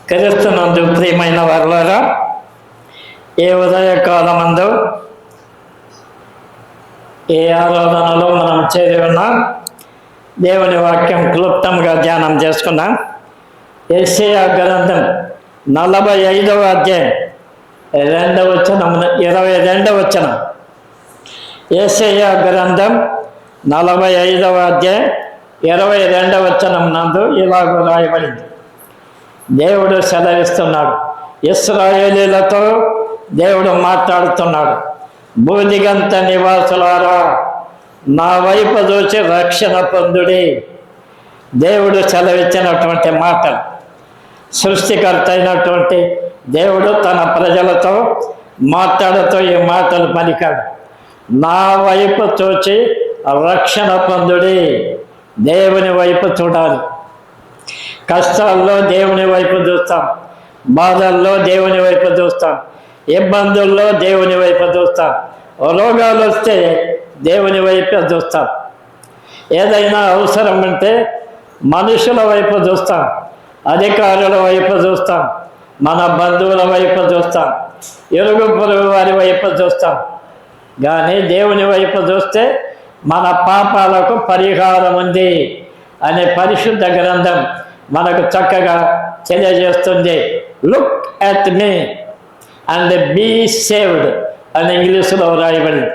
క్రీస్తునందు ప్రియమైన వారులారా, ఏ ఉదయకాలమందు ఏ ఆరాధనలో మనం చేరి ఉన్నాం. దేవుని వాక్యం క్లుప్తంగా ధ్యానం చేసుకున్నాం. యెషయా గ్రంథం 45వ అధ్యాయం 2వ వచనం 22వ వచనం. యెషయా గ్రంథం 45వ అధ్యాయం 22వ వచనం నందు ఇలాగ రాయబడింది. దేవుడు సెలవిస్తున్నాడు, ఇశ్రాయేలీలతో దేవుడు మాట్లాడుతున్నాడు. భూదిగంత నివాసులారా, నా వైపు చూసి రక్షణ పొందుడి. దేవుడు సెలవిచ్చినటువంటి మాటలు. సృష్టికర్త అయినటువంటి దేవుడు తన ప్రజలతో మాట్లాడుతూ ఈ మాటలు పలికాడు. నా వైపు చూసి రక్షణ పొందుడి. దేవుని వైపు చూడాలి. కష్టాల్లో దేవుని వైపు చూస్తాం, బాధల్లో దేవుని వైపు చూస్తాం, ఇబ్బందుల్లో దేవుని వైపు చూస్తాం, రోగాలు వస్తే దేవుని వైపు చూస్తాం, ఏదైనా అవసరం ఉంటే మనుషుల వైపు చూస్తాం, అధికారుల వైపు చూస్తాం, మన బంధువుల వైపు చూస్తాం, ఇరుగు పొరుగు వారి వైపు చూస్తాం. కానీ దేవుని వైపు చూస్తే మన పాపాలకు పరిహారం ఉంది అనే పరిశుద్ధ గ్రంథం మనకు చక్కగా తెలియజేస్తుంది. Look at me and be saved అని ఇంగ్లీషులో రాయబడింది.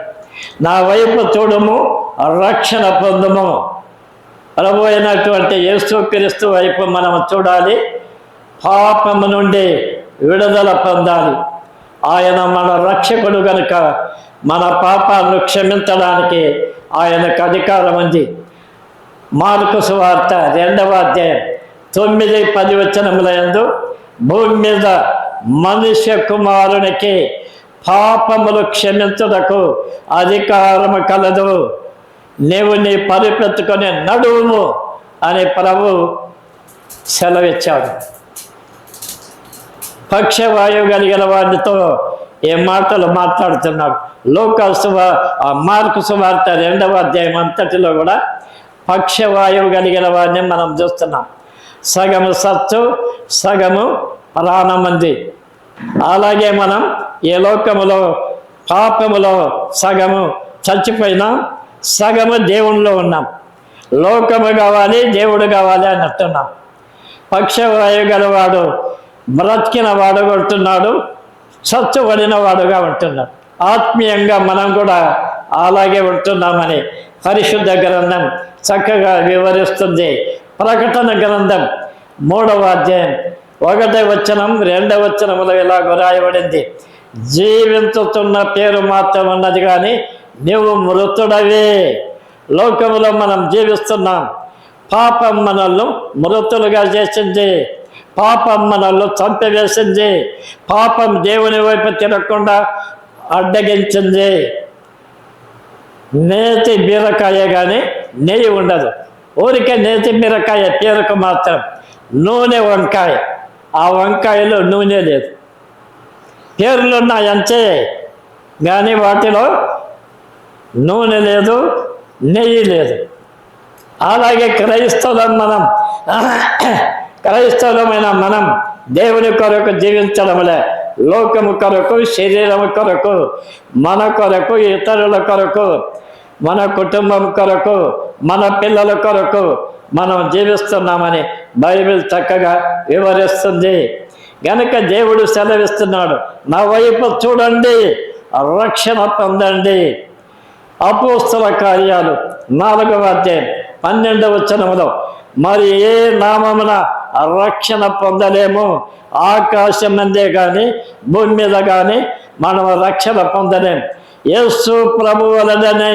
నా వైపు చూడము, రక్షణ పొందుము. ప్రభు అయినటువంటి యేసుక్రీస్తు వైపు మనం చూడాలి. పాపము నుండి విడుదల పొందాలి. ఆయన మన రక్షకుడు కనుక మన పాపాలను క్షమించడానికి ఆయనకు అధికారం ఉంది. మార్కు సువార్త 2వ అధ్యాయం 9-10 వచనముల యందు, భూమి మీద మనుష్య కుమారునికి పాపములు క్షమించుటకు అధికారము కలదు. నీవు నీ పరిపెత్తుకొని నడువుము అని ప్రభు సెలవిచ్చాడు. పక్షవాయువు కలిగిన వాడితో ఏ మాటలు మాట్లాడుతున్నాడు. మార్కు సువార్త 2వ అధ్యాయం అంతటిలో కూడా పక్షవాయువు కలిగిన వాడిని మనం చూస్తున్నాం. సగము సత్తు, సగము ప్రాణమంది. అలాగే మనం ఈ లోకములో పాపములో సగము చచ్చిపోయినాం, సగము దేవునిలో ఉన్నాం. లోకము కావాలి, దేవుడు కావాలి అని అంటున్నాం. పక్షవాయువు గలవాడు బ్రతికిన వాడు ఉంటున్నాడు, చచ్చుబడిన వాడుగా ఉంటున్నాడు. ఆత్మీయంగా మనం కూడా అలాగే ఉంటున్నామని పరిశుద్ధ గ్రంథం చక్కగా వివరిస్తుంది. ప్రకటన గ్రంథం 3వ అధ్యాయం 1వ వచనం 2వ వచనములో ఇలాగ రాయబడింది. జీవించుతున్న పేరు మాత్రం ఉన్నది కానీ నీవు మృతుడవే. లోకములో మనం జీవిస్తున్నాం. పాపం మనల్ని మృతులుగా చేసింది. పాపం మనల్ని చంపివేసింది. పాపం దేవుని వైపు తిరగకుండా అడ్డగించింది. నేతి బీరకాయ కానీ నెయ్యి ఉండదు. ఊరికే నేతి బీరకాయ పేరుకు మాత్రం. నూనె వంకాయ, ఆ వంకాయలో నూనె లేదు. పేర్లు ఉన్నాయంతే కానీ వాటిలో నూనె లేదు, నెయ్యి లేదు. అలాగే క్రైస్తవులమైన మనం దేవుని కొరకు జీవించడంలే, లోకము కొరకు, శరీరము కొరకు, మన కొరకు, ఇతరుల కొరకు, మన కుటుంబం కొరకు, మన పిల్లల కొరకు మనం జీవిస్తున్నామని బైబిల్ చక్కగా వివరిస్తుంది. గనుక దేవుడు సెలవిస్తున్నాడు, నా వైపు చూడండి, రక్షణ పొందండి. అపోస్తల కార్యాలు 4వ అధ్యాయం 12వ వచనములో, మరి ఏ నామమున రక్షణ పొందలేము, ఆకాశం అందే కానీ భూమి మీద కానీ మనం రక్షణ పొందలేము. యేసు ప్రభు వలననే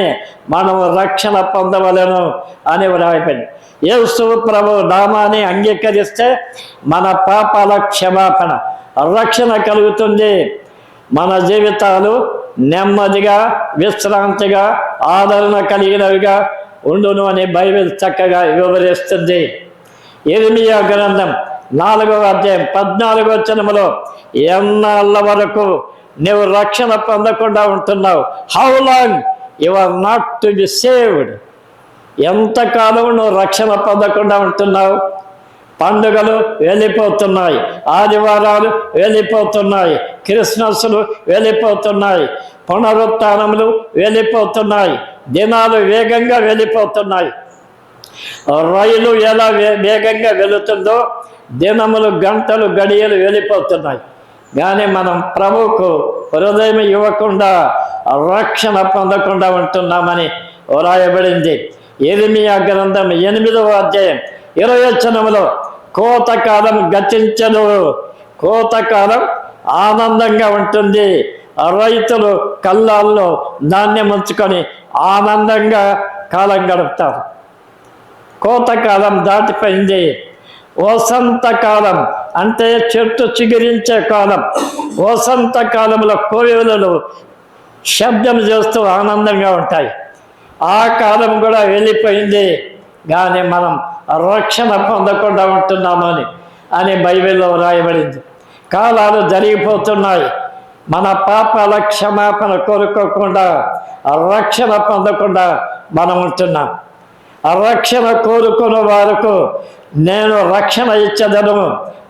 మనం రక్షణ పొందవలను అని వ్రాయబడింది. యేసు ప్రభు నామాన్ని అంగీకరిస్తే మన పాపాల క్షమాపణ, రక్షణ కలుగుతుంది. మన జీవితాలు నెమ్మదిగా, విశ్రాంతిగా, ఆదరణ కలిగినవిగా ఉండును అని బైబిల్ చక్కగా వివరిస్తుంది. ఇర్మియా గ్రంథం 4వ అధ్యాయం 14వ వచనములో, ఎన్నాళ్ళ వరకు నీవు రక్షణ పొందకుండా ఉంటున్నావు? How long you are not to be saved. ఎంతకాలం నువ్వు రక్షణ పొందకుండా ఉంటున్నావు? పండుగలు వెళ్ళిపోతున్నాయి, ఆదివారాలు వెళ్ళిపోతున్నాయి, క్రిస్మస్లు వెళ్ళిపోతున్నాయి, పునరుత్థానములు వెళ్ళిపోతున్నాయి, దినాలు వేగంగా వెళ్ళిపోతున్నాయి. రైలు ఎలా వేగంగా వెళుతుందో దినములు, గంటలు, గడియలు వెళ్ళిపోతున్నాయి. కానీ మనం ప్రభువుకు హృదయం ఇవ్వకుండా రక్షణ పొందకుండా ఉంటున్నామని వ్రాయబడింది. యిర్మీయా గ్రంథం 8వ అధ్యాయం 20వ వచనములో కోతకాలం గతించను, కోతకాలం ఆనందంగా ఉంటుంది. రైతులు కళ్ళాల్లో ధాన్యం ఉంచుకొని ఆనందంగా కాలం గడుపుతారు. కోతకాలం దాటిపోయింది. వసంతకాలం అంటే చెట్టు చిగురించే కాలం. వసంతకాలంలో కోయిలలు శబ్దం చేస్తూ ఆనందంగా ఉంటాయి. ఆ కాలం కూడా వెళ్ళిపోయింది. కానీ మనం రక్షణ పొందకుండా ఉంటున్నామని బైబిల్లో రాయబడింది. కాలాలు జరిగిపోతున్నాయి. మన పాపాల క్షమాపణ కోరుకోకుండా రక్షణ పొందకుండా మనం ఉంటున్నాం. రక్షణ కోరుకున్న వారికి నేను రక్షణ ఇచ్చదను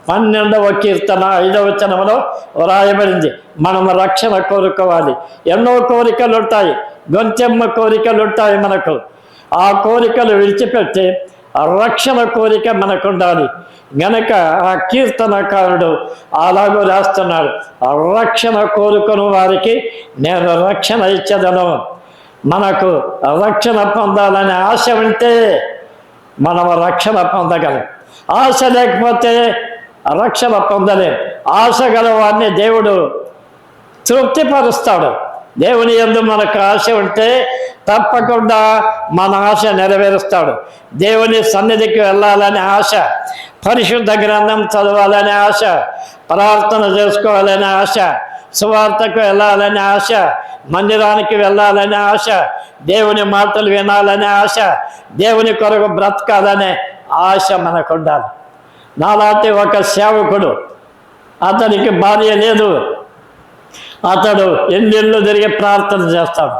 12వ కీర్తన 5వ వచనంలో వ్రాయబడింది. మనం రక్షణ కోరుకోవాలి. ఎన్నో కోరికలు ఉంటాయి, గొంతెమ్మ కోరికలు ఉంటాయి మనకు. ఆ కోరికలు విడిచిపెట్టి రక్షణ కోరిక మనకు ఉండాలి. గనక ఆ కీర్తనకారుడు అలాగూ రాస్తున్నాడు, రక్షణ కోరుకుని వారికి నేను రక్షణ ఇచ్చదను. మనకు రక్షణ పొందాలనే ఆశ ఉంటే మనం రక్షణ పొందగలం. ఆశ లేకపోతే రక్షణ పొందలేం. ఆశ గలవాన్ని దేవుడు తృప్తిపరుస్తాడు. దేవుని యందు మనకు ఆశ ఉంటే తప్పకుండా మన ఆశ నెరవేరుస్తాడు. దేవుని సన్నిధికి వెళ్ళాలనే ఆశ, పరిశుద్ధ గ్రంథం చదవాలనే ఆశ, ప్రార్థన చేసుకోవాలనే ఆశ, సువార్తకు వెళ్ళాలనే ఆశ, మందిరానికి వెళ్ళాలనే ఆశ, దేవుని మాటలు వినాలనే ఆశ, దేవుని కొరకు బ్రతకాలనే ఆశ మనకు ఉండాలి. నాలాంటి ఒక సేవకుడు, అతనికి భార్య లేదు, అతడు ఎన్నిళ్ళు తిరిగి ప్రార్థన చేస్తాడు.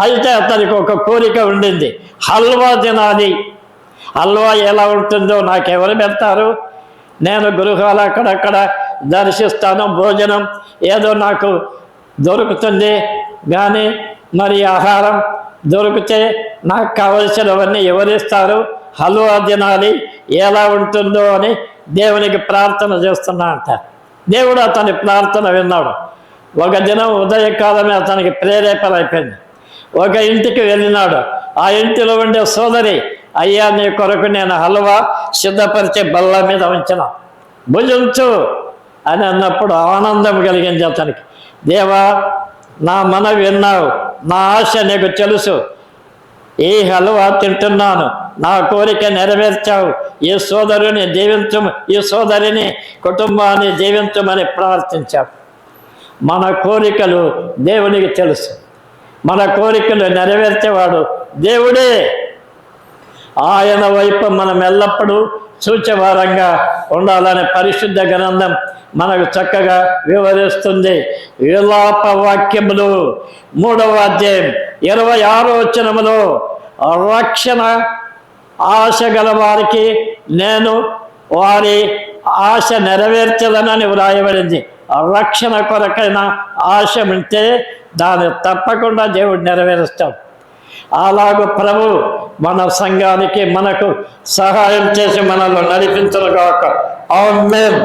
అయితే అతనికి ఒక కోరిక ఉండింది, హల్వా తినాలి. హల్వా ఎలా ఉంటుందో నాకెవరు పెడతారు? నేను గృహాలు అక్కడక్కడ దర్శిస్తాను, భోజనం ఏదో నాకు దొరుకుతుంది. కానీ మరి ఆహారం దొరికితే నాకు కావలసినవన్నీ ఎవరిస్తారు? హల్వా తినాలి, ఎలా ఉంటుందో అని దేవునికి ప్రార్థన చేస్తున్నా అంట. దేవుడు అతని ప్రార్థన విన్నాడు. ఒక దినం ఉదయకాలమే అతనికి ప్రేరేపణ అయిపోయింది. ఒక ఇంటికి వెళ్ళినాడు. ఆ ఇంటిలో ఉండే సోదరి, అయ్యా నీ కొరకు నేను హల్వా సిద్ధపరిచే బల్ల మీద ఉంచిన, భుజించు అని అన్నప్పుడు ఆనందం కలిగింది అతనికి. దేవా, నా మనవి విన్నావు, నా ఆశ నీకు తెలుసు, ఈ హల్వా తింటున్నాను, నా కోరిక నెరవేర్చావు, ఈ సోదరుని దీవించు, ఈ సోదరిని కుటుంబాన్ని దీవించమని ప్రార్థించావు. మన కోరికలు దేవునికి తెలుసు. మన కోరికలు నెరవేర్చేవాడు దేవుడే. ఆయన వైపు మనం ఎల్లప్పుడూ సూచవారంగా ఉండాలని పరిశుద్ధ గ్రంథం మనకు చక్కగా వివరిస్తుంది. విలాప వాక్యములు 3వ అధ్యాయం 26వ వచనములో రక్షణ ఆశ గల వారికి నేను వారి ఆశ నెరవేర్చదనని వ్రాయబడింది. రక్షణ కొరకైన ఆశ ఉంటే దాన్ని తప్పకుండా దేవుడు నెరవేరుస్తాడు. అలాగూ ప్రభు మన సంఘానికి మనకు సహాయం చేసి మనల్ని నడిపించును గాక. ఆమేన్.